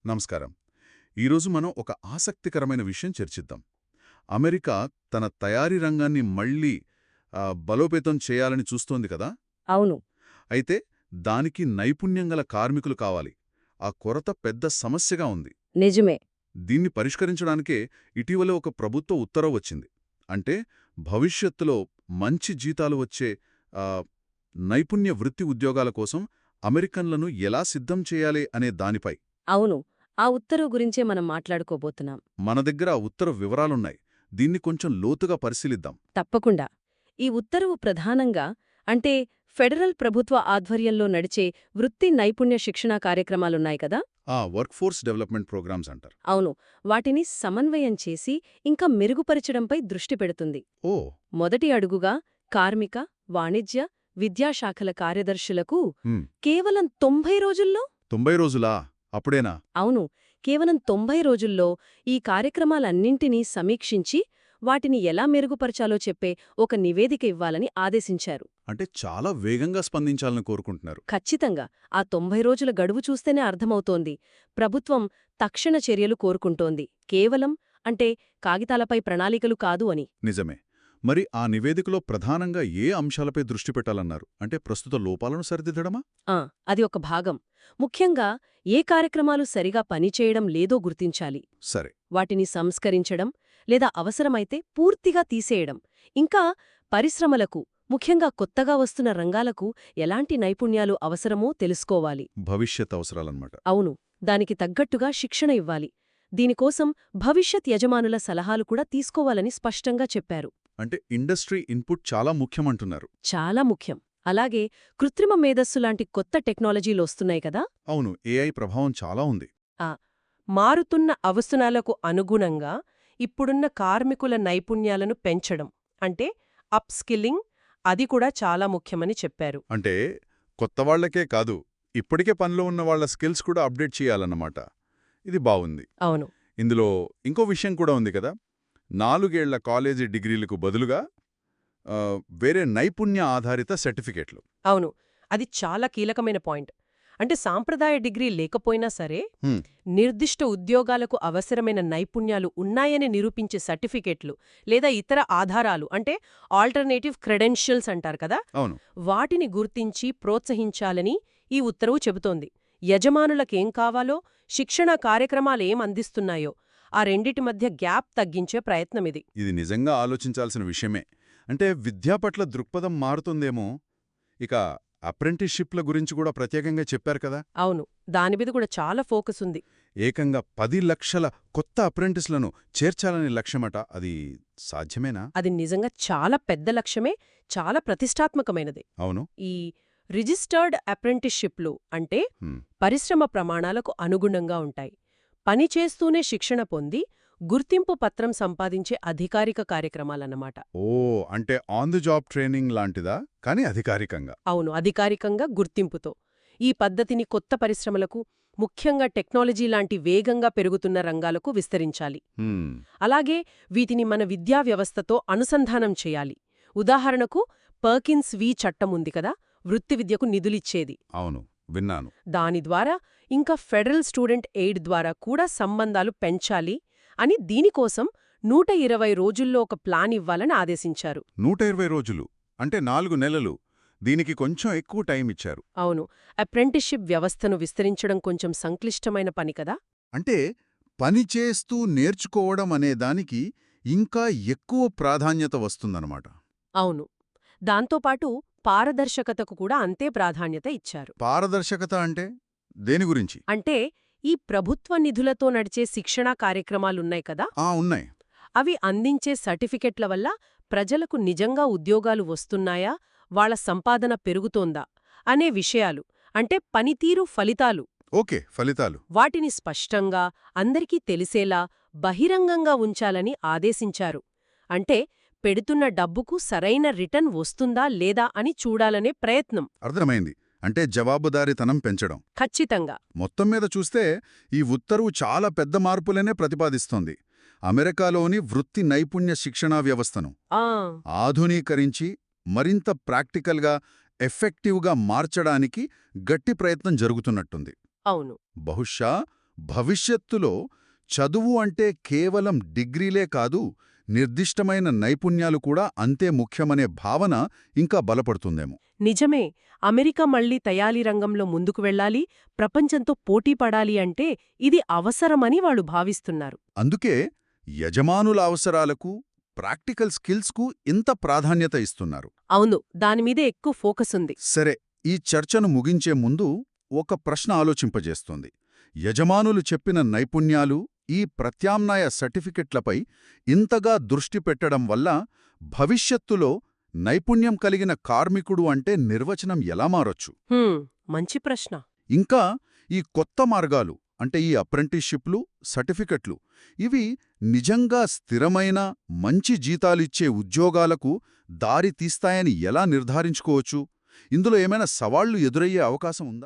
నమస్కారం. ఈరోజు మనం ఒక ఆసక్తికరమైన విషయం చర్చిద్దాం. అమెరికా తన తయారీ రంగాన్ని మళ్లీ బలోపేతం చేయాలని చూస్తోంది కదా. అవును. అయితే దానికి నైపుణ్యం గల కార్మికులు కావాలి. ఆ కొరత పెద్ద సమస్యగా ఉంది. నిజమే. దీన్ని పరిష్కరించడానికే ఇటీవల ఒక ప్రభుత్వ ఉత్తర్వు వచ్చింది. అంటే భవిష్యత్తులో మంచి జీతాలు వచ్చే ఆ, నైపుణ్య వృత్తి ఉద్యోగాల కోసం అమెరికన్లను ఎలా సిద్ధం చేయాలి అనే దానిపై. అవును. ఆ ఉత్తర్వు గురించే మనం మాట్లాడుకోబోతున్నాం. మన దగ్గర ఆ ఉత్తర్వు వివరాలున్నాయి. దీన్ని కొంచెం లోతుగా పరిశీలిద్దాం. తప్పకుండా. ఈ ఉత్తర్వు ప్రధానంగా అంటే ఫెడరల్ ప్రభుత్వ ఆధ్వర్యంలో నడిచే వృత్తి నైపుణ్య శిక్షణా కార్యక్రమాలున్నాయి కదా. వర్క్ ఫోర్స్ డెవలప్మెంట్ ప్రోగ్రామ్స్ అంటారు. అవును. వాటిని సమన్వయం చేసి ఇంకా మెరుగుపరచడంపై దృష్టి పెడుతుంది. ఓ. మొదటి అడుగుగా కార్మిక, వాణిజ్య, విద్యాశాఖల కార్యదర్శులకు హ్మ్. కేవలం 90 రోజుల్లో 90 రోజులా? అప్పుడేనా? అవును. కేవలం 90 రోజుల్లో ఈ కార్యక్రమాలన్నింటినీ సమీక్షించి వాటిని ఎలా మెరుగుపరచాలో చెప్పే ఒక నివేదిక ఇవ్వాలని ఆదేశించారు. అంటే చాలా వేగంగా స్పందించాలని కోరుకుంటున్నారు. ఖచ్చితంగా. ఆ 90 రోజుల గడువు చూస్తేనే అర్థమవుతోంది. ప్రభుత్వం తక్షణ చర్యలు కోరుకుంటోంది. కేవలం అంటే కాగితాలపై ప్రణాళికలు కాదు అని. నిజమే. మరి ఆ నివేదికలో ప్రధానంగా ఏ అంశాలపై దృష్టి పెట్టాలన్నారు? అంటే ప్రస్తుత లోపాలను సరిదిద్దడమా? అది ఒక భాగం. ముఖ్యంగా ఏ కార్యక్రమాలు సరిగా పనిచేయడం లేదో గుర్తించాలి. సరే. వాటిని సంస్కరించడం లేదా అవసరమైతే పూర్తిగా తీసేయడం. ఇంకా పరిశ్రమలకు, ముఖ్యంగా కొత్తగా వస్తున్న రంగాలకు ఎలాంటి నైపుణ్యాలు అవసరమో తెలుసుకోవాలి. భవిష్యత్ అవసరాలన్నమాట. అవును. దానికి తగ్గట్టుగా శిక్షణ ఇవ్వాలి. దీనికోసం భవిష్యత్ యజమానుల సలహాలు కూడా తీసుకోవాలని స్పష్టంగా చెప్పారు. అంటే ఇండస్ట్రీ ఇన్పుట్ చాలా ముఖ్యమంటున్నారు. చాలా ముఖ్యం. అలాగే కృత్రిమ మేధస్సు లాంటి కొత్త టెక్నాలజీలొస్తున్నాయి కదా. అవును. ఏఐ ప్రభావం చాలా ఉంది. మారుతున్న అవసరాలకు అనుగుణంగా ఇప్పుడున్న కార్మికుల నైపుణ్యాలను పెంచడం అంటే అప్స్కిల్లింగ్ అది కూడా చాలా ముఖ్యమని చెప్పారు. అంటే కొత్తవాళ్లకే కాదు, ఇప్పటికే పనిలో ఉన్న వాళ్ల స్కిల్స్ కూడా అప్డేట్ చేయాలన్నమాట. ఇది బావుంది. అవును. ఇందులో ఇంకో విషయం కూడా ఉంది కదా. 4 ఏళ్ల కాలేజీ డిగ్రీలకు బదులుగా వేరే నైపుణ్య ఆధారిత సర్టిఫికేట్లు. అవును. అది చాలా కీలకమైన పాయింట్. అంటే సాంప్రదాయ డిగ్రీ లేకపోయినా సరే నిర్దిష్ట ఉద్యోగాలకు అవసరమైన నైపుణ్యాలు ఉన్నాయని నిరూపించే సర్టిఫికేట్లు లేదా ఇతర ఆధారాలు అంటే ఆల్టర్నేటివ్ క్రెడెన్షియల్స్ అంటారు కదా. అవును. వాటిని గుర్తించి ప్రోత్సహించాలని ఈ ఉత్తర్వు చెబుతోంది. యజమానులకేం కావాలో, శిక్షణా కార్యక్రమాలేం అందిస్తున్నాయో ఆ రెండిటి మధ్య గ్యాప్ తగ్గించే ప్రయత్నమిది. ఇది నిజంగా ఆలోచించాల్సిన విషయమే. అంటే విద్యా పట్ల దృక్పథం మారుతుందేమో. ఇక అప్రెంటిస్షిప్ల గురించి కూడా ప్రత్యేకంగా చెప్పారు కదా. అవును. దానిమీద కూడా చాలా ఫోకస్ ఉంది. ఏకంగా 10 లక్షల కొత్త అప్రెంటిస్లను చేర్చాలనే లక్ష్యమట. అది సాధ్యమేనా? అది నిజంగా చాలా పెద్ద లక్ష్యమే, చాలా ప్రతిష్టాత్మకమైనది. అవును. ఈ రిజిస్టర్డ్ అప్రెంటిస్షిప్లు అంటే పరిశ్రమ ప్రమాణాలకు అనుగుణంగా ఉంటాయి. పనిచేస్తూనే శిక్షణ పొంది గుర్తింపు పత్రం సంపాదించే అధికారిక కార్యక్రమాలన్నమాట. ఓ, అంటే ఆన్ ది జాబ్ ట్రైనింగ్ లాంటిదా, కానీ అధికారికంగా? అవును, అధికారికంగా గుర్తింపుతో. ఈ పద్ధతిని కొత్త పరిశ్రమలకు, ముఖ్యంగా టెక్నాలజీ లాంటి వేగంగా పెరుగుతున్న రంగాలకు విస్తరించాలి. అలాగే వీటిని మన విద్యా వ్యవస్థతో అనుసంధానం చేయాలి. ఉదాహరణకు పర్కిన్స్ వి చట్టం ఉంది కదా, వృత్తి విద్యకు నిధులిచ్చేది. అవును, విన్నాను. దాని ద్వారా ఇంకా ఫెడరల్ స్టూడెంట్ ఎయిడ్ ద్వారా కూడా సంబంధాలు పెంచాలి అని దీనికోసం 120 రోజుల్లో ఒక ప్లాన్ ఇవ్వాలని ఆదేశించారు. 120 రోజులు అంటే 4 నెలలు. దీనికి కొంచెం ఎక్కువ టైం ఇచ్చారు. అవును. అప్రెంటిస్షిప్ వ్యవస్థను విస్తరించడం కొంచెం సంక్లిష్టమైన పని కదా. అంటే పనిచేస్తూ నేర్చుకోవడం అనే దానికి ఇంకా ఎక్కువ ప్రాధాన్యత వస్తుందన్నమాట. అవును. దాంతోపాటు పారదర్శకతకు కూడా అంతే ప్రాధాన్యత ఇచ్చారు. పారదర్శకత అంటే దేని గురించి? అంటే ఈ ప్రభుత్వ నిధులతో నడిచే శిక్షణా కార్యక్రమాలున్నాయి కదా. ఉన్నాయి. అవి అందించే సర్టిఫికెట్ల వల్ల ప్రజలకు నిజంగా ఉద్యోగాలు వస్తున్నాయా, వాళ్ల సంపాదన పెరుగుతోందా అనే విషయాలు, అంటే పనితీరు ఫలితాలు. ఓకే, ఫలితాలు. వాటిని స్పష్టంగా అందరికీ తెలిసేలా బహిరంగంగా ఉంచాలని ఆదేశించారు. అంటే పెడుతున్న డబ్బుకు సరైన రిటర్న్ వస్తుందా లేదా అని చూడాలనే ప్రయత్నం. అర్థమైంది. అంటే జవాబుదారీతనం పెంచడం. ఖచ్చితంగా. మొత్తం మీద చూస్తే ఈ ఉత్తర్వు చాలా పెద్ద మార్పులనే ప్రతిపాదిస్తోంది. అమెరికాలోని వృత్తి నైపుణ్య శిక్షణా వ్యవస్థను ఆధునీకరించి మరింత ప్రాక్టికల్గా, ఎఫెక్టివ్గా మార్చడానికి గట్టి ప్రయత్నం జరుగుతున్నట్టుంది. అవును. బహుశా భవిష్యత్తులో చదువు అంటే కేవలం డిగ్రీలే కాదు, నిర్దిష్టమైన నైపుణ్యాలు కూడా అంతే ముఖ్యమనే భావన ఇంకా బలపడుతుందేమో. నిజమే. అమెరికా మళ్లీ తయారీ రంగంలో ముందుకు వెళ్ళాలి, ప్రపంచంతో పోటీ పడాలి అంటే ఇది అవసరమని వాళ్ళు భావిస్తున్నారు. అందుకే యజమానుల అవసరాలకు, ప్రాక్టికల్ స్కిల్స్కు ఇంత ప్రాధాన్యత ఇస్తున్నారు. అవును, దానిమీదే ఎక్కువ ఫోకస్ ఉంది. సరే, ఈ చర్చను ముగించే ముందు ఒక ప్రశ్న ఆలోచింపజేస్తోంది. యజమానులు చెప్పిన నైపుణ్యాలు, ఈ ప్రత్యామ్నాయ సర్టిఫికెట్లపై ఇంతగా దృష్టి పెట్టడం వల్ల భవిష్యత్తులో నైపుణ్యం కలిగిన కార్మికుడు అంటే నిర్వచనం ఎలా మారొచ్చు? మంచి ప్రశ్న. ఇంకా ఈ కొత్త మార్గాలు అంటే ఈ అప్రెంటిస్షిప్లు, సర్టిఫికెట్లు ఇవి నిజంగా స్థిరమైన, మంచి జీతాలిచ్చే ఉద్యోగాలకు దారి తీస్తాయని ఎలా నిర్ధారించుకోవచ్చు? ఇందులో ఏమైనా సవాళ్లు ఎదురయ్యే అవకాశం ఉందా?